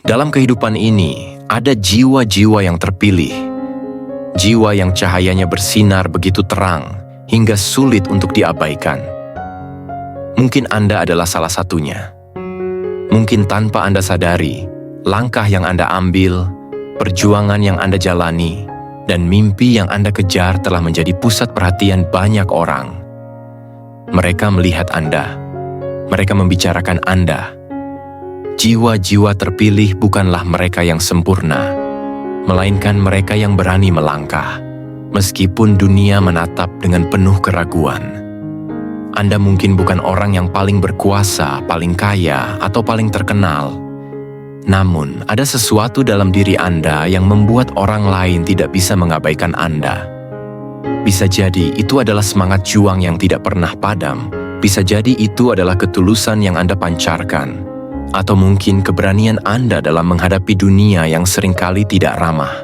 Dalam kehidupan ini, ada jiwa-jiwa yang terpilih. Jiwa yang cahayanya bersinar begitu terang, hingga sulit untuk diabaikan. Mungkin Anda adalah salah satunya. Mungkin tanpa Anda sadari, langkah yang Anda ambil, perjuangan yang Anda jalani, dan mimpi yang Anda kejar telah menjadi pusat perhatian banyak orang. Mereka melihat Anda. Mereka membicarakan Anda. Jiwa-jiwa terpilih bukanlah mereka yang sempurna, melainkan mereka yang berani melangkah, meskipun dunia menatap dengan penuh keraguan. Anda mungkin bukan orang yang paling berkuasa, paling kaya, atau paling terkenal. Namun, ada sesuatu dalam diri Anda yang membuat orang lain tidak bisa mengabaikan Anda. Bisa jadi itu adalah semangat juang yang tidak pernah padam. Bisa jadi itu adalah ketulusan yang Anda pancarkan. Atau mungkin keberanian Anda dalam menghadapi dunia yang seringkali tidak ramah.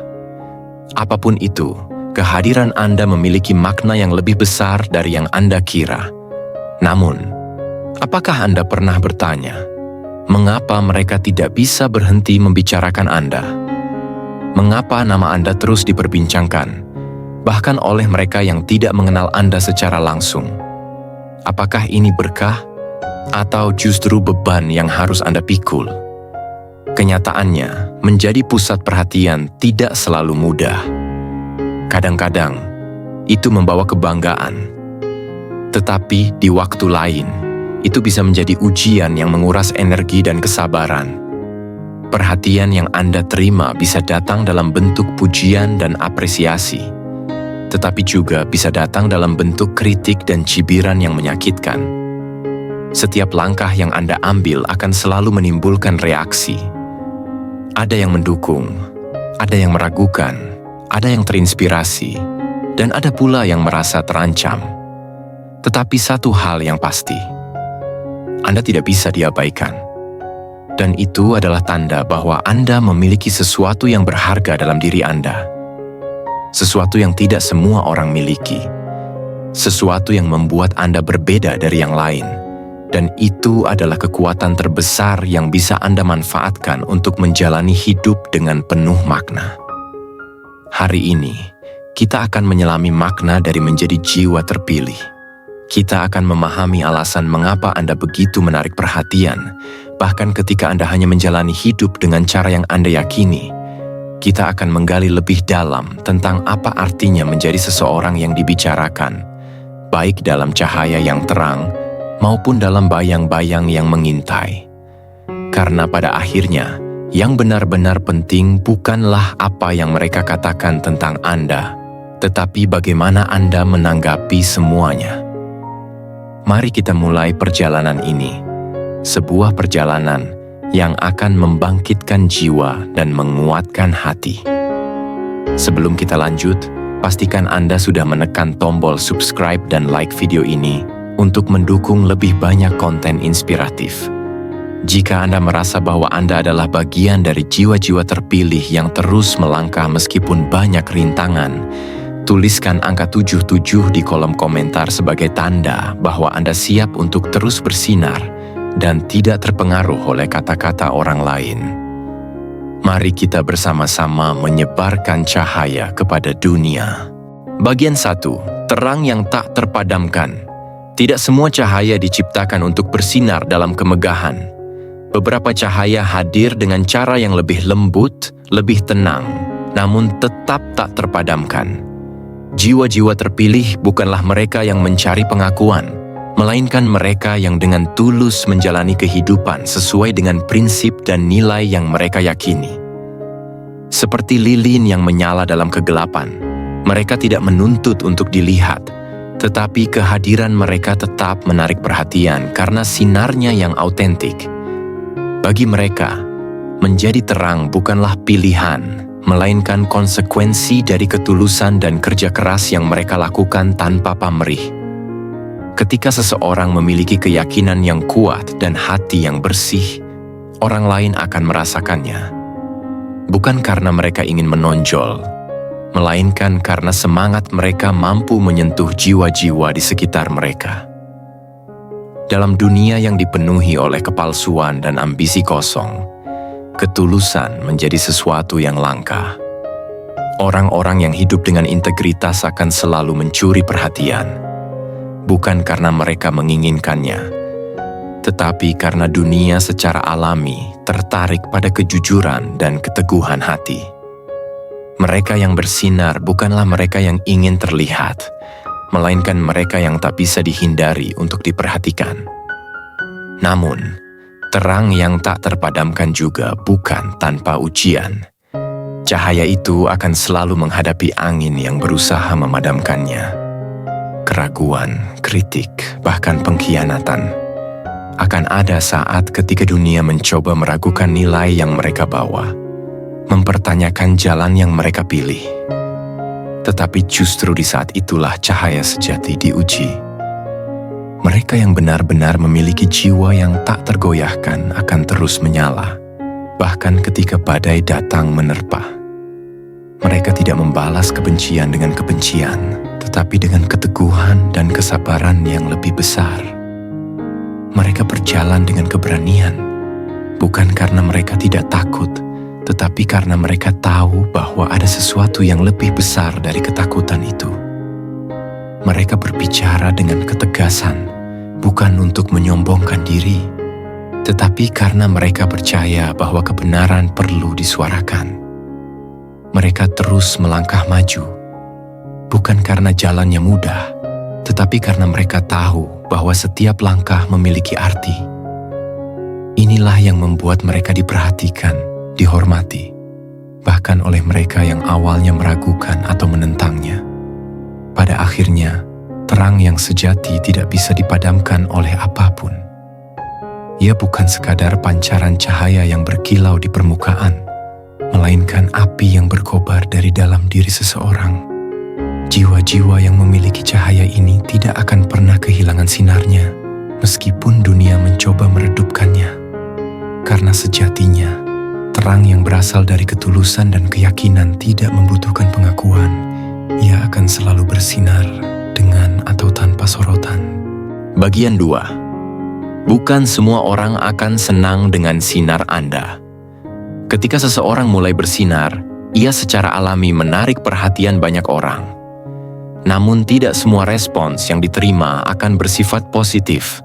Apapun itu, kehadiran Anda memiliki makna yang lebih besar dari yang Anda kira. Namun, apakah Anda pernah bertanya, mengapa mereka tidak bisa berhenti membicarakan Anda? Mengapa nama Anda terus diperbincangkan, bahkan oleh mereka yang tidak mengenal Anda secara langsung? Apakah ini berkah, atau justru beban yang harus Anda pikul? Kenyataannya, menjadi pusat perhatian tidak selalu mudah. Kadang-kadang, itu membawa kebanggaan. Tetapi di waktu lain, itu bisa menjadi ujian yang menguras energi dan kesabaran. Perhatian yang Anda terima bisa datang dalam bentuk pujian dan apresiasi, tetapi juga bisa datang dalam bentuk kritik dan cibiran yang menyakitkan. Setiap langkah yang Anda ambil akan selalu menimbulkan reaksi. Ada yang mendukung, ada yang meragukan, ada yang terinspirasi, dan ada pula yang merasa terancam. Tetapi satu hal yang pasti, Anda tidak bisa diabaikan. Dan itu adalah tanda bahwa Anda memiliki sesuatu yang berharga dalam diri Anda. Sesuatu yang tidak semua orang miliki. Sesuatu yang membuat Anda berbeda dari yang lain. Dan itu adalah kekuatan terbesar yang bisa Anda manfaatkan untuk menjalani hidup dengan penuh makna. Hari ini, kita akan menyelami makna dari menjadi jiwa terpilih. Kita akan memahami alasan mengapa Anda begitu menarik perhatian, bahkan ketika Anda hanya menjalani hidup dengan cara yang Anda yakini. Kita akan menggali lebih dalam tentang apa artinya menjadi seseorang yang dibicarakan, baik dalam cahaya yang terang, maupun dalam bayang-bayang yang mengintai. Karena pada akhirnya, yang benar-benar penting bukanlah apa yang mereka katakan tentang Anda, tetapi bagaimana Anda menanggapi semuanya. Mari kita mulai perjalanan ini, sebuah perjalanan yang akan membangkitkan jiwa dan menguatkan hati. Sebelum kita lanjut, pastikan Anda sudah menekan tombol subscribe dan like video ini untuk mendukung lebih banyak konten inspiratif. Jika Anda merasa bahwa Anda adalah bagian dari jiwa-jiwa terpilih yang terus melangkah meskipun banyak rintangan, tuliskan angka 77 di kolom komentar sebagai tanda bahwa Anda siap untuk terus bersinar dan tidak terpengaruh oleh kata-kata orang lain. Mari kita bersama-sama menyebarkan cahaya kepada dunia. Bagian 1. Terang yang tak terpadamkan. Tidak semua cahaya diciptakan untuk bersinar dalam kemegahan. Beberapa cahaya hadir dengan cara yang lebih lembut, lebih tenang, namun tetap tak terpadamkan. Jiwa-jiwa terpilih bukanlah mereka yang mencari pengakuan, melainkan mereka yang dengan tulus menjalani kehidupan sesuai dengan prinsip dan nilai yang mereka yakini. Seperti lilin yang menyala dalam kegelapan, mereka tidak menuntut untuk dilihat, tetapi kehadiran mereka tetap menarik perhatian karena sinarnya yang autentik. Bagi mereka, menjadi terang bukanlah pilihan, melainkan konsekuensi dari ketulusan dan kerja keras yang mereka lakukan tanpa pamrih. Ketika seseorang memiliki keyakinan yang kuat dan hati yang bersih, orang lain akan merasakannya. Bukan karena mereka ingin menonjol, melainkan karena semangat mereka mampu menyentuh jiwa-jiwa di sekitar mereka. Dalam dunia yang dipenuhi oleh kepalsuan dan ambisi kosong, ketulusan menjadi sesuatu yang langka. Orang-orang yang hidup dengan integritas akan selalu mencuri perhatian, bukan karena mereka menginginkannya, tetapi karena dunia secara alami tertarik pada kejujuran dan keteguhan hati. Mereka yang bersinar bukanlah mereka yang ingin terlihat, melainkan mereka yang tak bisa dihindari untuk diperhatikan. Namun, terang yang tak terpadamkan juga bukan tanpa ujian. Cahaya itu akan selalu menghadapi angin yang berusaha memadamkannya. Keraguan, kritik, bahkan pengkhianatan. Akan ada saat ketika dunia mencoba meragukan nilai yang mereka bawa, mempertanyakan jalan yang mereka pilih. Tetapi justru di saat itulah cahaya sejati diuji. Mereka yang benar-benar memiliki jiwa yang tak tergoyahkan akan terus menyala, bahkan ketika badai datang menerpa. Mereka tidak membalas kebencian dengan kebencian, tetapi dengan keteguhan dan kesabaran yang lebih besar. Mereka berjalan dengan keberanian, bukan karena mereka tidak takut, tetapi karena mereka tahu bahwa ada sesuatu yang lebih besar dari ketakutan itu. Mereka berbicara dengan ketegasan, bukan untuk menyombongkan diri, tetapi karena mereka percaya bahwa kebenaran perlu disuarakan. Mereka terus melangkah maju, bukan karena jalannya mudah, tetapi karena mereka tahu bahwa setiap langkah memiliki arti. Inilah yang membuat mereka diperhatikan, dihormati, bahkan oleh mereka yang awalnya meragukan atau menentangnya. Pada akhirnya, terang yang sejati tidak bisa dipadamkan oleh apapun. Ia bukan sekadar pancaran cahaya yang berkilau di permukaan, melainkan api yang berkobar dari dalam diri seseorang. Jiwa-jiwa yang memiliki cahaya ini tidak akan pernah kehilangan sinarnya, meskipun dunia mencoba meredupkannya. Karena sejatinya, terang yang berasal dari ketulusan dan keyakinan tidak membutuhkan pengakuan. Ia akan selalu bersinar dengan atau tanpa sorotan. Bagian 2. Bukan semua orang akan senang dengan sinar Anda. Ketika seseorang mulai bersinar, ia secara alami menarik perhatian banyak orang. Namun tidak semua respons yang diterima akan bersifat positif.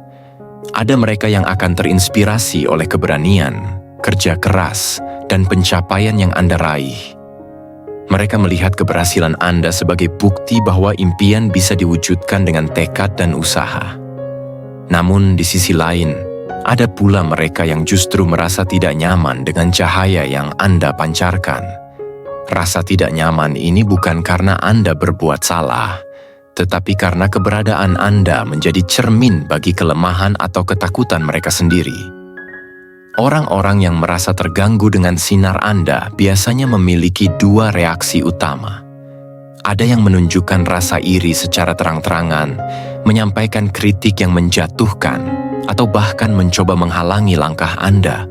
Ada mereka yang akan terinspirasi oleh keberanian, kerja keras, dan pencapaian yang Anda raih. Mereka melihat keberhasilan Anda sebagai bukti bahwa impian bisa diwujudkan dengan tekad dan usaha. Namun di sisi lain, ada pula mereka yang justru merasa tidak nyaman dengan cahaya yang Anda pancarkan. Rasa tidak nyaman ini bukan karena Anda berbuat salah, tetapi karena keberadaan Anda menjadi cermin bagi kelemahan atau ketakutan mereka sendiri. Orang-orang yang merasa terganggu dengan sinar Anda biasanya memiliki dua reaksi utama. Ada yang menunjukkan rasa iri secara terang-terangan, menyampaikan kritik yang menjatuhkan, atau bahkan mencoba menghalangi langkah Anda.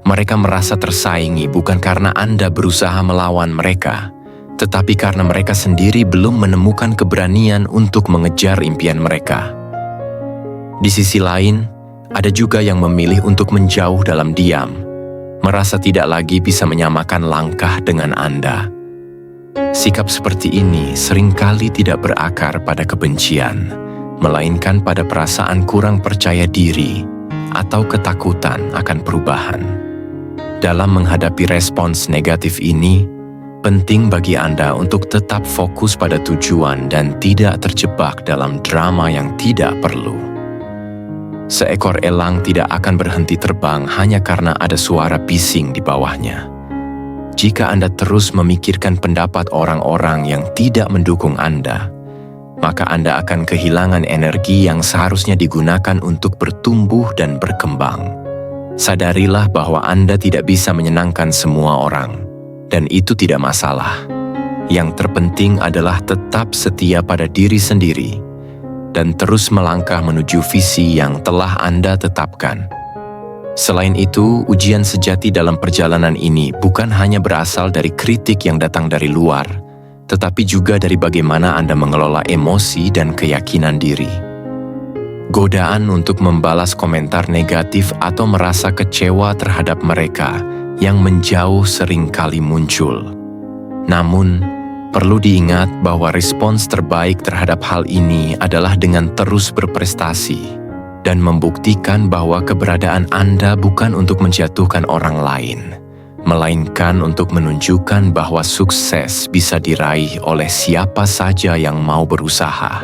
Mereka merasa tersaingi bukan karena Anda berusaha melawan mereka, tetapi karena mereka sendiri belum menemukan keberanian untuk mengejar impian mereka. Di sisi lain, ada juga yang memilih untuk menjauh dalam diam, merasa tidak lagi bisa menyamakan langkah dengan Anda. Sikap seperti ini seringkali tidak berakar pada kebencian, melainkan pada perasaan kurang percaya diri atau ketakutan akan perubahan. Dalam menghadapi respons negatif ini, penting bagi Anda untuk tetap fokus pada tujuan dan tidak terjebak dalam drama yang tidak perlu. Seekor elang tidak akan berhenti terbang hanya karena ada suara bising di bawahnya. Jika Anda terus memikirkan pendapat orang-orang yang tidak mendukung Anda, maka Anda akan kehilangan energi yang seharusnya digunakan untuk bertumbuh dan berkembang. Sadarilah bahwa Anda tidak bisa menyenangkan semua orang, dan itu tidak masalah. Yang terpenting adalah tetap setia pada diri sendiri, dan terus melangkah menuju visi yang telah Anda tetapkan. Selain itu, ujian sejati dalam perjalanan ini bukan hanya berasal dari kritik yang datang dari luar, tetapi juga dari bagaimana Anda mengelola emosi dan keyakinan diri. Godaan untuk membalas komentar negatif atau merasa kecewa terhadap mereka yang menjauh seringkali muncul. Namun, perlu diingat bahwa respons terbaik terhadap hal ini adalah dengan terus berprestasi dan membuktikan bahwa keberadaan Anda bukan untuk menjatuhkan orang lain, melainkan untuk menunjukkan bahwa sukses bisa diraih oleh siapa saja yang mau berusaha.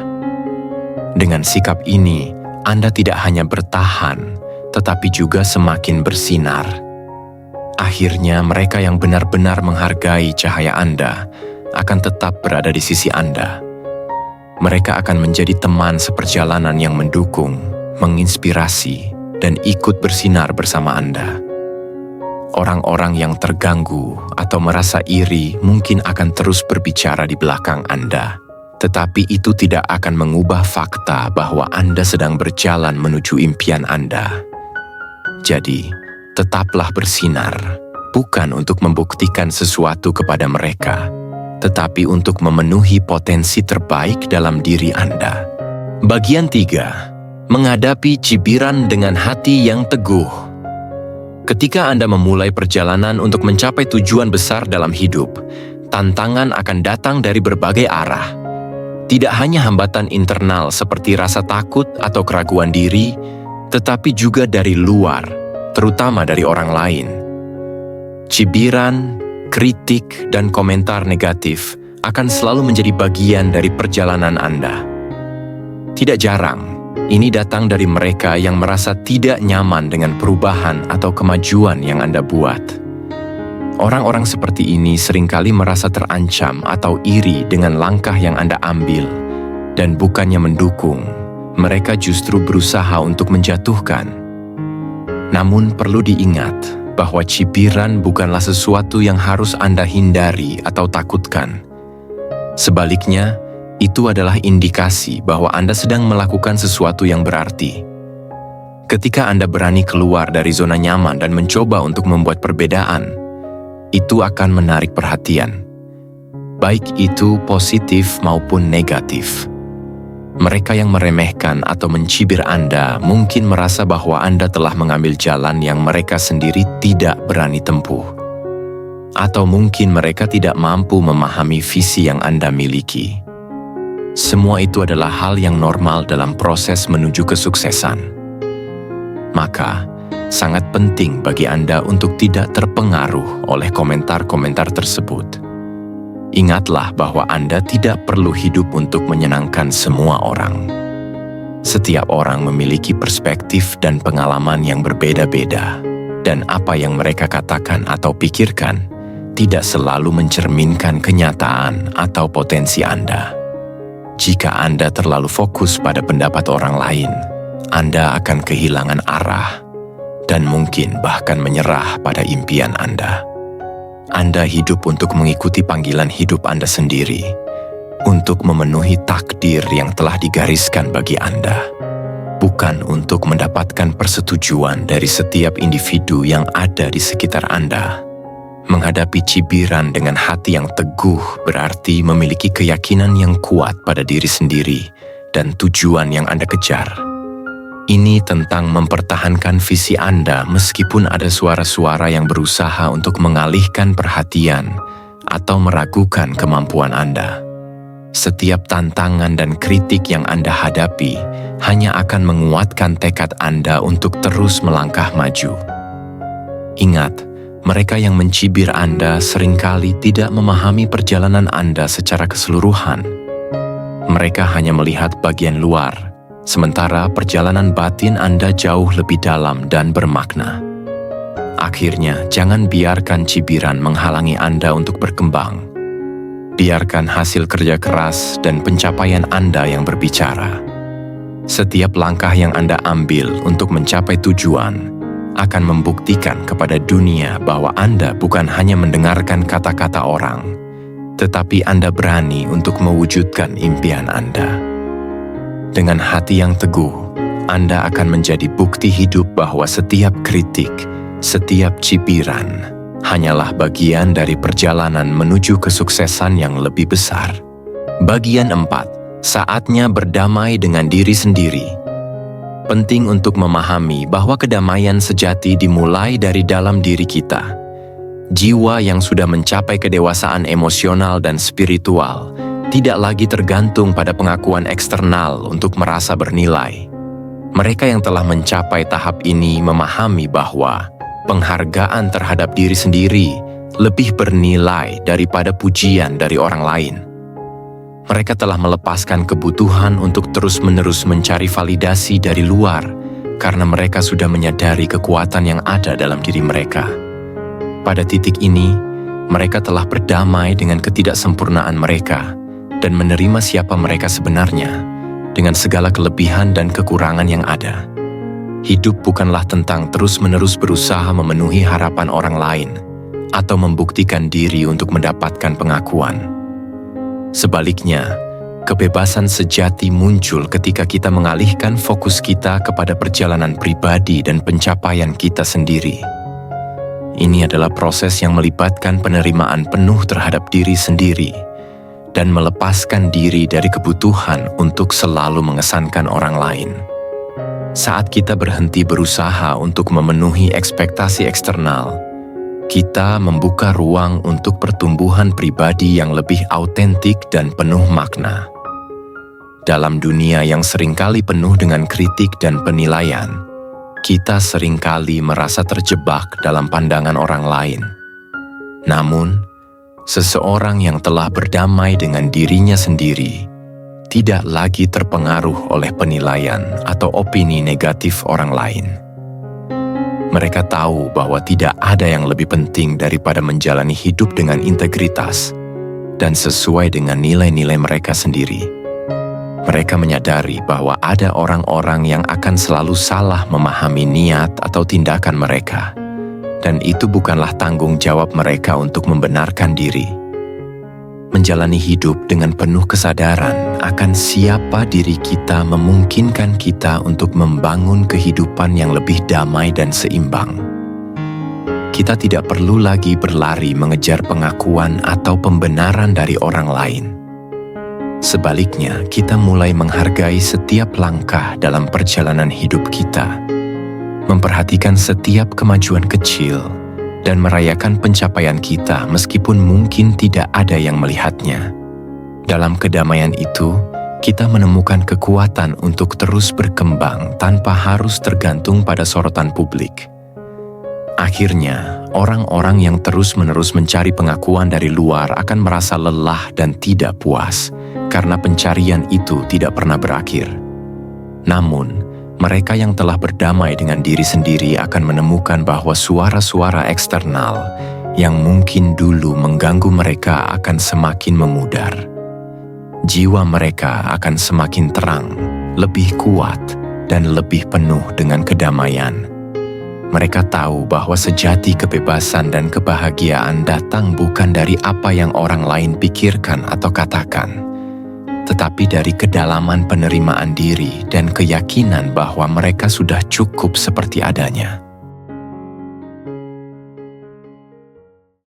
Dengan sikap ini, Anda tidak hanya bertahan, tetapi juga semakin bersinar. Akhirnya, mereka yang benar-benar menghargai cahaya Anda akan tetap berada di sisi Anda. Mereka akan menjadi teman seperjalanan yang mendukung, menginspirasi, dan ikut bersinar bersama Anda. Orang-orang yang terganggu atau merasa iri mungkin akan terus berbicara di belakang Anda, tetapi itu tidak akan mengubah fakta bahwa Anda sedang berjalan menuju impian Anda. Jadi, tetaplah bersinar, bukan untuk membuktikan sesuatu kepada mereka, tetapi untuk memenuhi potensi terbaik dalam diri Anda. Bagian 3. Menghadapi cibiran dengan hati yang teguh. Ketika Anda memulai perjalanan untuk mencapai tujuan besar dalam hidup, tantangan akan datang dari berbagai arah. Tidak hanya hambatan internal seperti rasa takut atau keraguan diri, tetapi juga dari luar, terutama dari orang lain. Cibiran, kritik, dan komentar negatif akan selalu menjadi bagian dari perjalanan Anda. Tidak jarang, ini datang dari mereka yang merasa tidak nyaman dengan perubahan atau kemajuan yang Anda buat. Orang-orang seperti ini seringkali merasa terancam atau iri dengan langkah yang Anda ambil, dan bukannya mendukung, mereka justru berusaha untuk menjatuhkan. Namun perlu diingat bahwa cibiran bukanlah sesuatu yang harus Anda hindari atau takutkan. Sebaliknya, itu adalah indikasi bahwa Anda sedang melakukan sesuatu yang berarti. Ketika Anda berani keluar dari zona nyaman dan mencoba untuk membuat perbedaan, itu akan menarik perhatian, baik itu positif maupun negatif. Mereka yang meremehkan atau mencibir Anda mungkin merasa bahwa Anda telah mengambil jalan yang mereka sendiri tidak berani tempuh. Atau mungkin mereka tidak mampu memahami visi yang Anda miliki. Semua itu adalah hal yang normal dalam proses menuju kesuksesan. Maka, sangat penting bagi Anda untuk tidak terpengaruh oleh komentar-komentar tersebut. Ingatlah bahwa Anda tidak perlu hidup untuk menyenangkan semua orang. Setiap orang memiliki perspektif dan pengalaman yang berbeda-beda, dan apa yang mereka katakan atau pikirkan tidak selalu mencerminkan kenyataan atau potensi Anda. Jika Anda terlalu fokus pada pendapat orang lain, Anda akan kehilangan arah dan mungkin bahkan menyerah pada impian Anda. Anda hidup untuk mengikuti panggilan hidup Anda sendiri, untuk memenuhi takdir yang telah digariskan bagi Anda, bukan untuk mendapatkan persetujuan dari setiap individu yang ada di sekitar Anda. Menghadapi cibiran dengan hati yang teguh berarti memiliki keyakinan yang kuat pada diri sendiri dan tujuan yang Anda kejar. Ini tentang mempertahankan visi Anda meskipun ada suara-suara yang berusaha untuk mengalihkan perhatian atau meragukan kemampuan Anda. Setiap tantangan dan kritik yang Anda hadapi hanya akan menguatkan tekad Anda untuk terus melangkah maju. Ingat, mereka yang mencibir Anda seringkali tidak memahami perjalanan Anda secara keseluruhan. Mereka hanya melihat bagian luar, sementara perjalanan batin Anda jauh lebih dalam dan bermakna. Akhirnya, jangan biarkan cibiran menghalangi Anda untuk berkembang. Biarkan hasil kerja keras dan pencapaian Anda yang berbicara. Setiap langkah yang Anda ambil untuk mencapai tujuan akan membuktikan kepada dunia bahwa Anda bukan hanya mendengarkan kata-kata orang, tetapi Anda berani untuk mewujudkan impian Anda. Dengan hati yang teguh, Anda akan menjadi bukti hidup bahwa setiap kritik, setiap cibiran, hanyalah bagian dari perjalanan menuju kesuksesan yang lebih besar. Bagian 4. Saatnya berdamai dengan diri sendiri. Penting untuk memahami bahwa kedamaian sejati dimulai dari dalam diri kita. Jiwa yang sudah mencapai kedewasaan emosional dan spiritual tidak lagi tergantung pada pengakuan eksternal untuk merasa bernilai. Mereka yang telah mencapai tahap ini memahami bahwa penghargaan terhadap diri sendiri lebih bernilai daripada pujian dari orang lain. Mereka telah melepaskan kebutuhan untuk terus-menerus mencari validasi dari luar karena mereka sudah menyadari kekuatan yang ada dalam diri mereka. Pada titik ini, mereka telah berdamai dengan ketidaksempurnaan mereka dan menerima siapa mereka sebenarnya dengan segala kelebihan dan kekurangan yang ada. Hidup bukanlah tentang terus-menerus berusaha memenuhi harapan orang lain atau membuktikan diri untuk mendapatkan pengakuan. Sebaliknya, kebebasan sejati muncul ketika kita mengalihkan fokus kita kepada perjalanan pribadi dan pencapaian kita sendiri. Ini adalah proses yang melibatkan penerimaan penuh terhadap diri sendiri dan melepaskan diri dari kebutuhan untuk selalu mengesankan orang lain. Saat kita berhenti berusaha untuk memenuhi ekspektasi eksternal, kita membuka ruang untuk pertumbuhan pribadi yang lebih autentik dan penuh makna. Dalam dunia yang seringkali penuh dengan kritik dan penilaian, kita seringkali merasa terjebak dalam pandangan orang lain. Namun, seseorang yang telah berdamai dengan dirinya sendiri tidak lagi terpengaruh oleh penilaian atau opini negatif orang lain. Mereka tahu bahwa tidak ada yang lebih penting daripada menjalani hidup dengan integritas dan sesuai dengan nilai-nilai mereka sendiri. Mereka menyadari bahwa ada orang-orang yang akan selalu salah memahami niat atau tindakan mereka, dan itu bukanlah tanggung jawab mereka untuk membenarkan diri. Menjalani hidup dengan penuh kesadaran akan siapa diri kita memungkinkan kita untuk membangun kehidupan yang lebih damai dan seimbang. Kita tidak perlu lagi berlari mengejar pengakuan atau pembenaran dari orang lain. Sebaliknya, kita mulai menghargai setiap langkah dalam perjalanan hidup kita, memperhatikan setiap kemajuan kecil, dan merayakan pencapaian kita meskipun mungkin tidak ada yang melihatnya. Dalam kedamaian itu, kita menemukan kekuatan untuk terus berkembang tanpa harus tergantung pada sorotan publik. Akhirnya, orang-orang yang terus-menerus mencari pengakuan dari luar akan merasa lelah dan tidak puas, karena pencarian itu tidak pernah berakhir. Namun, mereka yang telah berdamai dengan diri sendiri akan menemukan bahwa suara-suara eksternal yang mungkin dulu mengganggu mereka akan semakin memudar. Jiwa mereka akan semakin terang, lebih kuat, dan lebih penuh dengan kedamaian. Mereka tahu bahwa sejati kebebasan dan kebahagiaan datang bukan dari apa yang orang lain pikirkan atau katakan, tetapi dari kedalaman penerimaan diri dan keyakinan bahwa mereka sudah cukup seperti adanya.